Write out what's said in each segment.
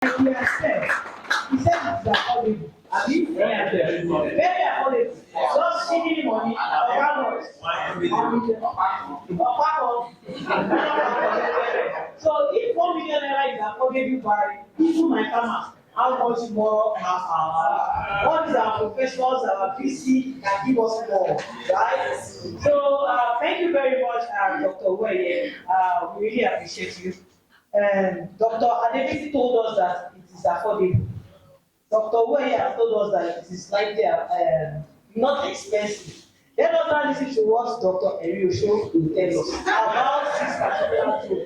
He has said, he said it's affordable. Abi? Very affordable. Just shilling money, how much? Apart so if 1 million naira is affordable by even my farmers, how much more all these our professors, our PC can give us more, right? So thank you very much, Dr. Weye. We really appreciate you. Dr. Adebisi told us that it is affordable. Dr. Weye has told us that it is slightly not expensive. Let us now listen to what Dr. Eriosho will tell us about this particular tool.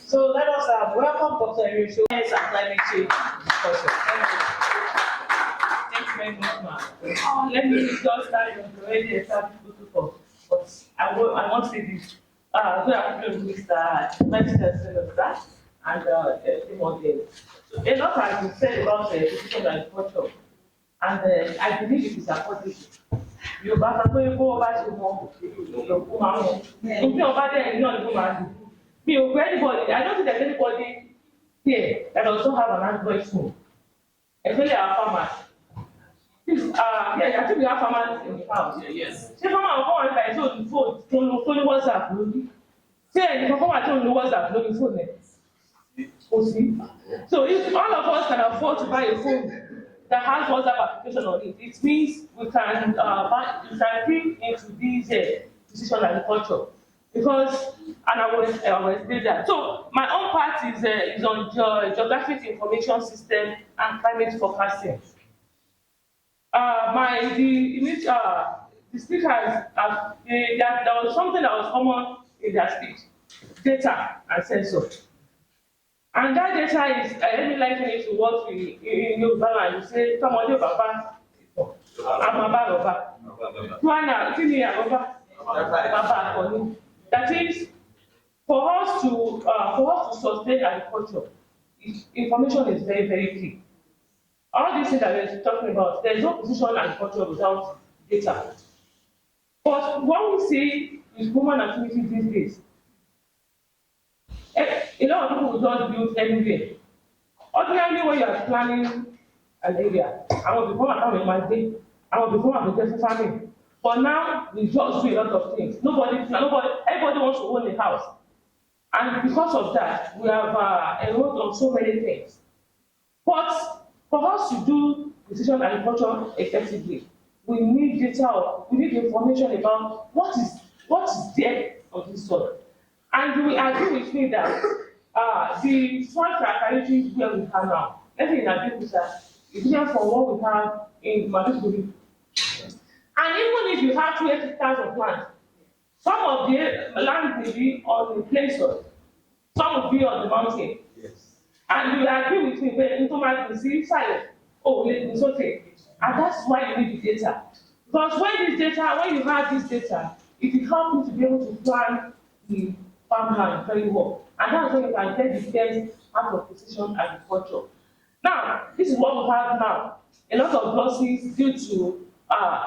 So let us welcome Dr. Eriosho and climate change discussion. Thank you very much, ma'am. Let me just start with already established protocol, but I want to say this. Good afternoon, Mr. Vice Chancellor, and the model. A lot has been said about education and culture, and I believe it is affordable. Yorùbá sọ pé bó o bá ṣe mọ òkú máa mọ nígbà ọba dẹ ẹni náà ni kó máa dùn. Mi ò gbé anybody, I don't think there's anybody here that also have an Android phone, especially our farmers. Yeah, I think we have farmers in the house. Yes. Ṣé farmer àwọn kan wà nípa ẹ̀ tó ní phone tó ní WhatsApp lórí? Ṣé ẹnìkan kan wà tó ní WhatsApp lórí phone ẹ̀? Kò sí. So if all of us can afford to buy a phone that has WhatsApp application on it, it means we can bring into this precision agriculture. Because, and I will explain that. So my own part is on geographic information system and climate forecasting. The speakers, there was something that was common in their speech: data and sensor. And that data is, let me liken it to what we in Yoruba land we say, "Tọmọdé bàbá, àmàbà bàbá." Tuana, kí ni àbàbà? Bàbá àkọ́ni. That is, for us to sustain agriculture, information is very, very key. All these things that we're talking about, there is no precision agriculture without data. But what we see is human activity these days. A lot of people will just build anywhere. Ordinarily, when you are planning an area, I will become a farmer in my day, I will become a vegetable farming. But now, we just do a lot of things. Everybody wants to own a house. And because of that, we have enrolled on so many things. But for us to do precision agriculture effectively, we need data, we need information about what is there on this soil. And you will agree with me that the soil characteristics where we have now, let's say in Abeokuta, is different from what we have in Maiduguri. And even if you have 2 hectares of land, some of the land will be on the plain soil, some will be on the mountain. Yes. And you will agree with me when into will see silent. Oh, it's okay. And that's why you need the data. Because when you have this data, it will help you to be able to plan the farmland very well. And that's when you can get the best out of precision agriculture. Now, this is what we have now. A lot of losses due to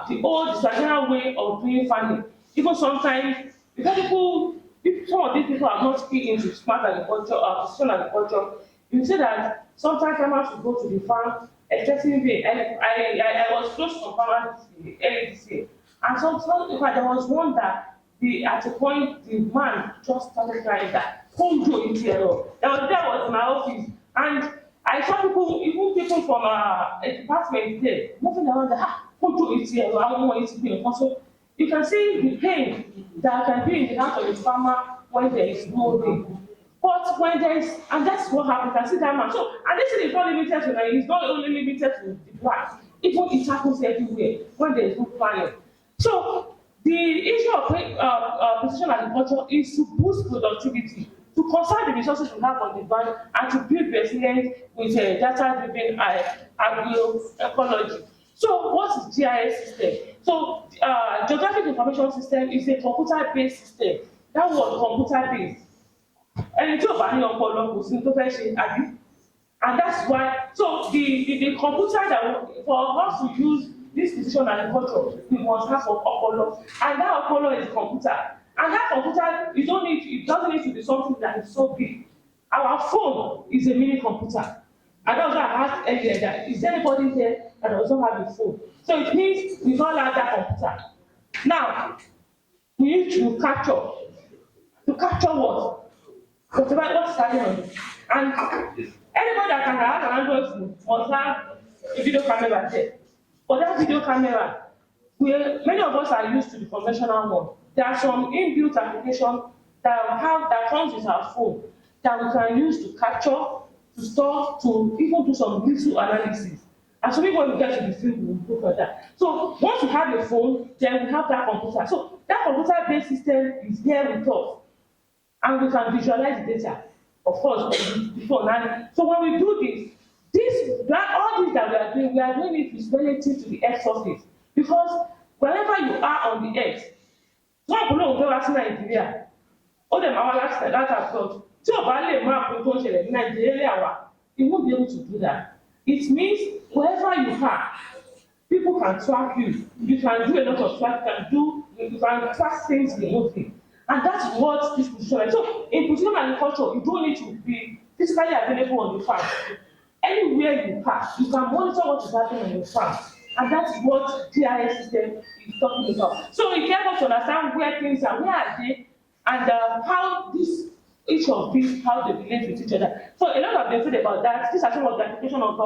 the old traditional way of doing farming. Even sometimes, because some of these people are not key into smart agriculture or precision agriculture, you see that sometimes farmers will go to the farm, especially I was close to some farmers early this year. And sometimes there was one that at a point the man just started crying that home Joe in there was in my office, and I saw even people from a department there moving around that home Joe in here, I don't want it to be. So you can see the pain that can be in the hands of the farmer when there is no rain. But when there is, and that's what happens, you can see that man. So, and this thing is not limited to Nigeria, it's not only limited to the black, even it happens everywhere when there is no planning. So the issue of precision agriculture is to boost productivity, to conserve the resources we have on the ground, and to build resilience with data-driven agroecology. So what is GIS system? So geographic information system is a computer-based system. That word computer-based. And that's why, so the computer that for us to use this precision agriculture, we must have an Okolo, and that Okolo is a computer. And that computer, it doesn't need to be something that is so big. Our phone is a mini computer. And that's why I asked earlier that is there anybody here that does not have a phone? So it means we all have that computer. Now, we need to capture. To capture what? What's happening on it. And anybody that can have an Android phone must have a video camera there. But that video camera, many of us are used to the conventional one. There are some inbuilt applications that comes with our phone that we can use to capture, to store, to even do some little analysis. And so when we get to the field, we'll go for that. So once we have a phone, then we have that computer. So that computer-based system is there with us, and we can visualize the data, of course, before now. So when we do all this that we are doing it with relative to the Earth surface, because wherever you are on the Earth, wọn kò lóun fẹ́ wá sí Nàìjíríà, ó dẹ̀ máa wá láti abroad, tí ò bá lè máa pín tó ń ṣẹlẹ̀ ní Nàìjíríà wa, he won't be able to do that. It means wherever you are, people can track you. You can do a lot of track, you can track things remotely. And that's what this position is. So in precision agriculture, you don't need to be physically available on the farm. Anywhere you are, you can monitor what is happening on your farm. And that's what GIS system is talking about. So it helps us to understand where things are, where are they, and how each of these, how they relate with each other. So a lot of them said about that. These are some of the application of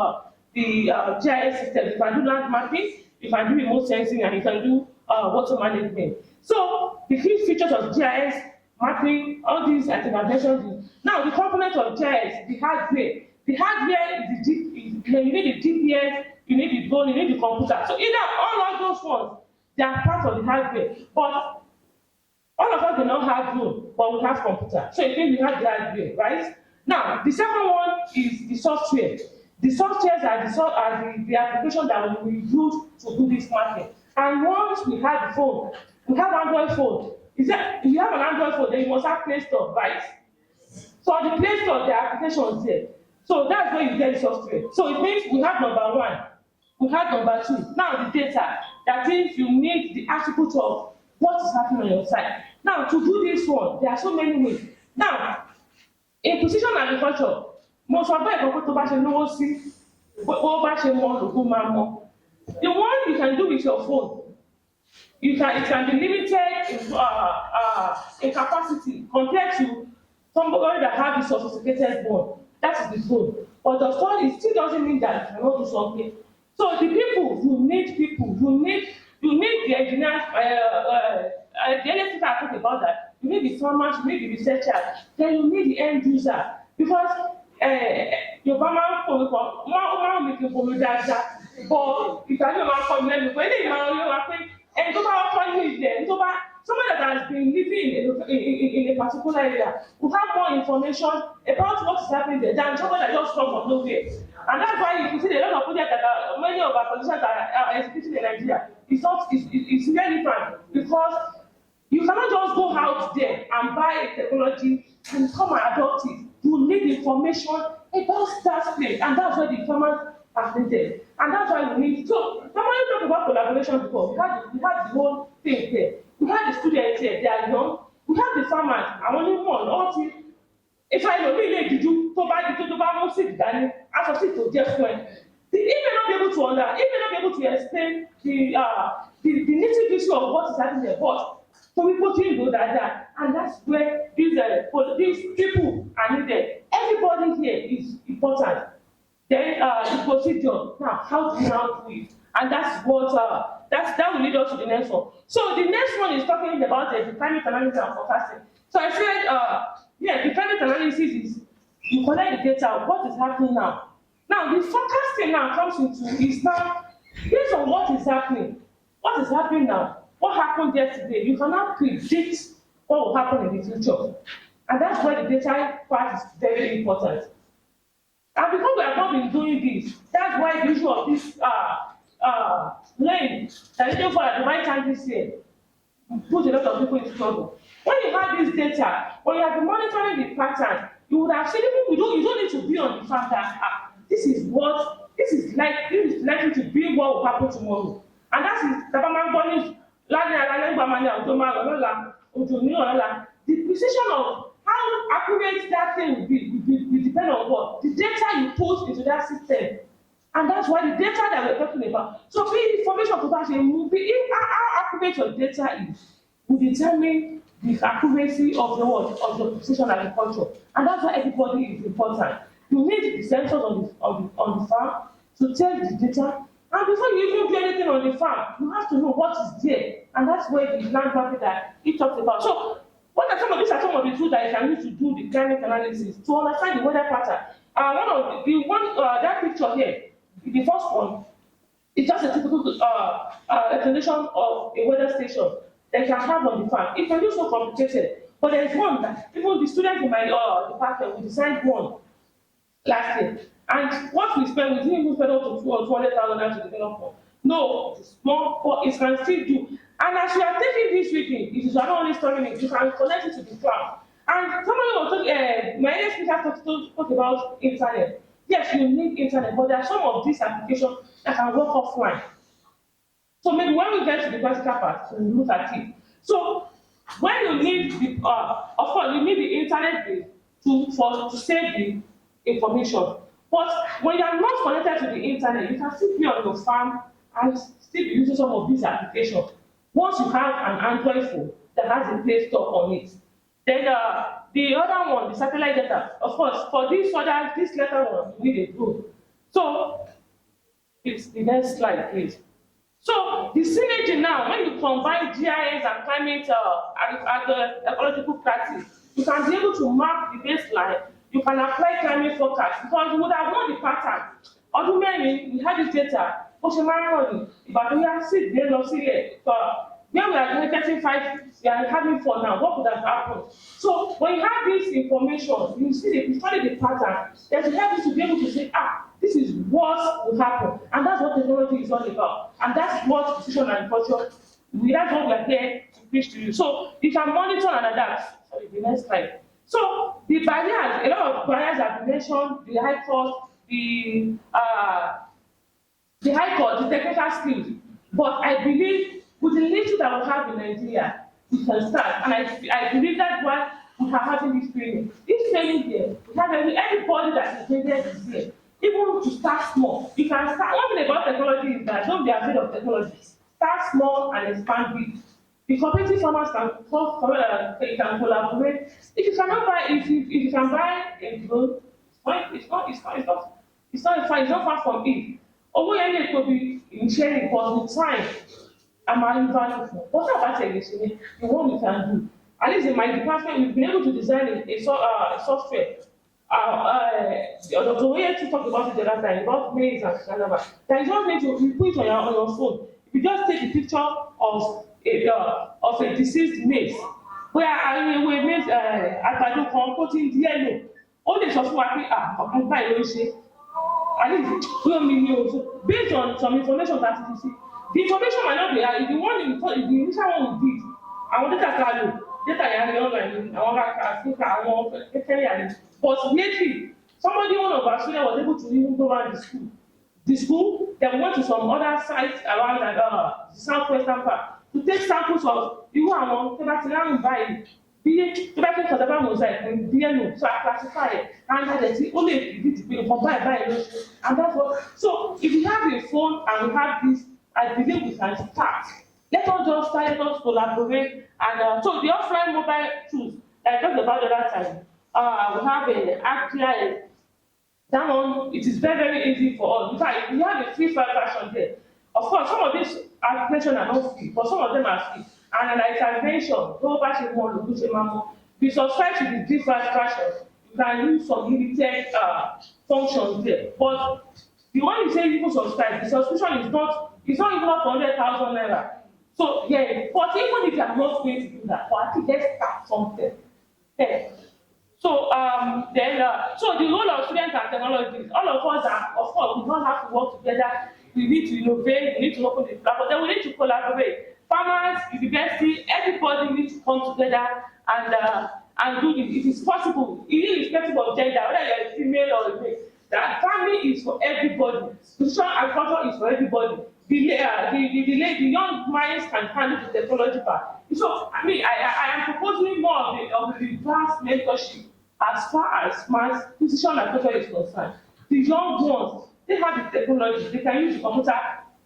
the GIS system. You can do land mapping, you can do remote sensing, and you can do water management. So the key features of GIS mapping, all these interventions. Now the component of GIS, the hardware. The hardware is you need the GPS, you need the drone, you need the computer. So either all of those ones, they are part of the hardware. But all of us do not have drone, but we have computer. So it means we have the hardware, right? Now the second one is the software. The softwares are the application that we use to do this mapping. And once we have the phone, we have Android phone. If you have an Android phone, then you must have Play Store, right? So on the Play Store, there are applications there. So that's where you get the software. So it means we have number one, we have number two. Now the data, that means you need the attribute of what is happening on your side. Now to do this one, there are so many ways. Now, in precision agriculture, most of the the one you can do with your phone, it can be limited in capacity compared to somebody that has a sophisticated one. That is the phone. But the phone, it still doesn't mean that you cannot do something. So the people, you need the engineers, the electric I talk about that, you need the farmers, you need the researchers, then you need the end user. Because your farmer will make you that, but if I don't come then when they are and someone that has been living in a particular area will have more information about what is happening there than someone that just come from nowhere. And that's why you can see a lot of projects that many of our politicians are executing in Nigeria. It's very different because you cannot just go out there and buy a technology and come and adopt it. You need information about that place, and that's where the farmers are needed. And that's why we need. So, when you talk about collaboration before, we had the whole thing here. We had the students here, they are young. We have the farmers, and only one, all team. If I know really did you provide the total music, then I should sit to just when. He may not be able to explain the nitty-gritty of what is happening there, but so people didn't know that, and that's where these people are needed. Everybody here is important. Then the procedure. Now, how do you now do it? And that's what that will lead us to the next one. So the next one is talking about the climate analysis and forecasting. So I said, the climate analysis is you collect the data of what is happening now. Now the forecasting now comes into is now based on what is happening. What is happening now? What happened yesterday? You cannot predict what will happen in the future, and that's where the data part is very important. And because we have not been doing this, that's why the issue of this lane that is for at the right time this year put a lot of people in trouble. When you have this data, when you have been monitoring the pattern, you would have seen people. You don't need to be on the fact that this is likely to be what will happen tomorrow, and that is the precision of how accurate that thing will be will depend on what? The data you put into that system. And that's why the data that we're talking about. So the information to pass a movie, how accurate your data is, will determine the accuracy of the what of the precision agriculture. And that's why everybody is important. You need the sensors on the farm to take the data. And before you even do anything on the farm, you have to know what is there. And that's where the land graphic that he talked about. So what are some of these are some of the tools that you can use to do the climate analysis to understand the weather pattern. One of the one that picture here, the first one, is just a typical explanation of a weather station that you can have on the farm. It can be so complicated, but there is one that even the students in my department, we designed one last year. And what we spent, we didn't even spend up to $200,000 to develop one. No, it's small, but it can still do. And as you are taking this reading, it is not only storing it, you can connect it to the cloud. And somebody was talking, my earlier speaker talked about internet. Yes, you need internet, but there are some of these applications that can work offline. So maybe when we get to the practical part, we'll look at it. So when you need the, of course, you need the internet to save the information. But when you are not connected to the internet, you can still be on your farm and still be using some of these applications. Once you have an Android phone that has a Play Store on it, then the other one, the satellite data, of course, for this latter one, you need a drone. So it's the next slide, please. So the synergy now, when you combine GIS and climate ecological practice, you can be able to map the baseline. You can apply climate forecast because you would have known the pattern. Ọdún mẹ́rin, we had this data. Ó ṣe máa ń rọ̀ ní Ìbàdàn yá sí ìgbé lọ sílẹ̀. Where we are getting 5, we are having 4 now. What would have happened? So when you have this information, you study the pattern. That will help you to be able to say, this is what will happen, and that's what technology is all about, and that's what precision agriculture. That's what we are here to preach to you. So you can monitor and adapt. Sorry, the next slide. So the barriers, a lot of barriers have been mentioned, the high cost, the technical skills. But I believe with the little that we have in Nigeria, we can start. And I believe that's why we are having this training. This training here, we have everybody that is needed is here. Even to start small. You can start. One thing about technology is that don't be afraid of technology. Start small and expand big. The cooperative farmers can collaborate. If you cannot buy, if you can buy a drone, it's not far from it. Although it could be in sharing, but with time, I'm valuable. What about the one we can do? At least in my department, we've been able to design a software. Dr. Oye to talk about it the last time about maize and cassava. That you just need to put it on your phone. If you just take a picture of a deceased maize, where we made àgbàdo kan kó ti ń di yellow, ó lè sọ fún wa pé ọ̀kan báyìí ló ń ṣe. At least so based on some information that you see, the information might not be if the initial one we did, àwọn data ta lò, data yẹn á online, àwọn Africa, àwọn Kenya. But lately, one of our students was able to even go around the school. The school, then went to some other sites around the southwestern part to take samples of irú àwọn tó bá ti láwọn báyìí bí tó bá ti ń kọ̀dọ̀ mosaic ní DNA, so I classify it and then see only if it be for báyìí ló ṣe. And that's what. So if you have a phone and we have this, I believe we can start. Let us just start, let us collaborate. And so the offline mobile tools that I talked about the last time. We have an AppGIS. That one, it is very, very easy for us. In fact, we have a free file version there. Of course, some of these applications are not free, but some of them are free. And like I mentioned, we subscribe to the free file version. You can use some limited functions there. But the one you say you subscribe, the subscription is not even up to 100,000 naira. So yeah, but even if you are not going to do that, or at least let's start something. Yeah. So so the role of students and technologies, all of us are, of course, we don't have to work together. We need to innovate, we need to open the platform, then we need to collaborate. Farmers, university, everybody needs to come together and do this. It is possible, irrespective of gender, whether you're a female or a male. That family is for everybody. Precision agriculture is for everybody. The young minds can handle the technology part. So, I am proposing more of the vast mentorship as far as mass precision agriculture is concerned, the young ones, they have the technology, they can use the computer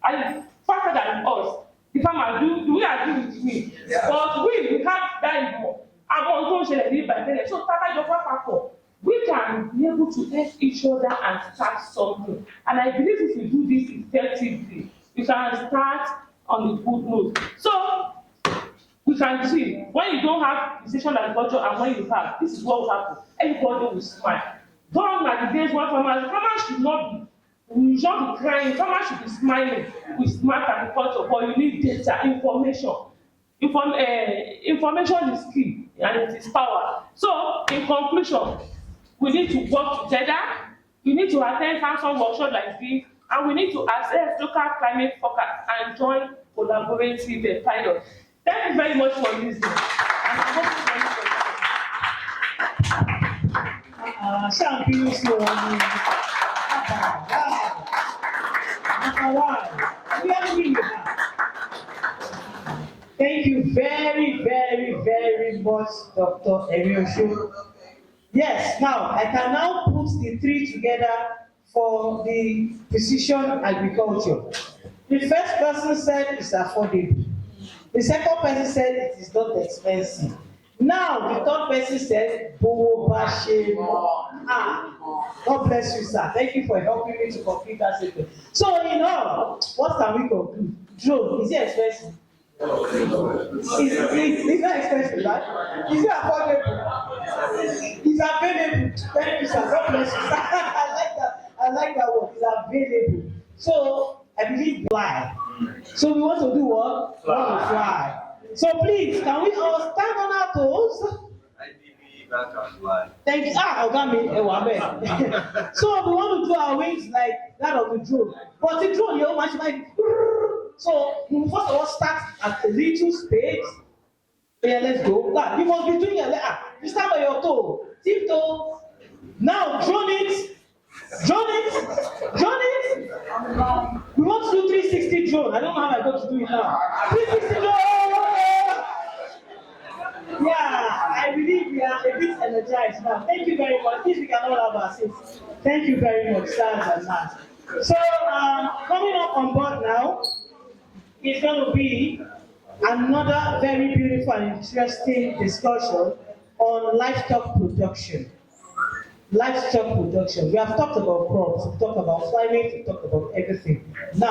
and faster than us. The farmer, do we agree with me? Yeah. But we have that more. Àwọn tó ń ṣẹlẹ̀ ní ìbàdàn, so tábà jọ pápákọ̀, we can be able to help each other and start something. And I believe if we do this effectively, we can start on the good note. So we can see when you don't have precision agriculture and when you have, this is what will happen. Everybody will smile. Gone are the days when farmers should not be, we should not be crying, farmers should be smiling with smart agriculture, but you need data, information. Information is key and it is power. So in conclusion, we need to work together, we need to attend hands-on workshop like this, and we need to assess local climate forecast and join collaborative pilot. Thank you very much for listening. And I hope you enjoy it. Ṣáà ń bínú sí wọn ni. Thank you very, very, very much, Dr. Eriosho. Yes, now I can now put the three together for the precision agriculture. The first person said it's affordable. The second person said it is not expensive. Now the third person said, God bless you, sir. Thank you for helping me to complete that statement. So in all, what can we conclude? Drone, is it expensive? It's not expensive, right? Is it affordable? It's available. Thank you, sir. God bless you, sir. I like that word. It's available. So I believe fly. So we want to do what? We want to fly. So please, can we all stand on our toes? Thank you. Ogami, so we want to do our wings like that of the drone. But the drone, you much like. So we first of all start at a little space. Yeah, let's go. You must be doing it. You start on your toe, tip toe. Now drone it. Drone it. Drone it. We want to do 360 drone. I don't know how I'm going to do it now. 360 drone. Yeah, I believe we are a bit energized now. Thank you very much. Please, we can all have our seats. Thank you very much, stars and mats. So, coming up on board now is going to be another very beautiful and interesting discussion on livestock production. Livestock production. We have talked about crops, we've talked about climate, we've talked about everything. Now,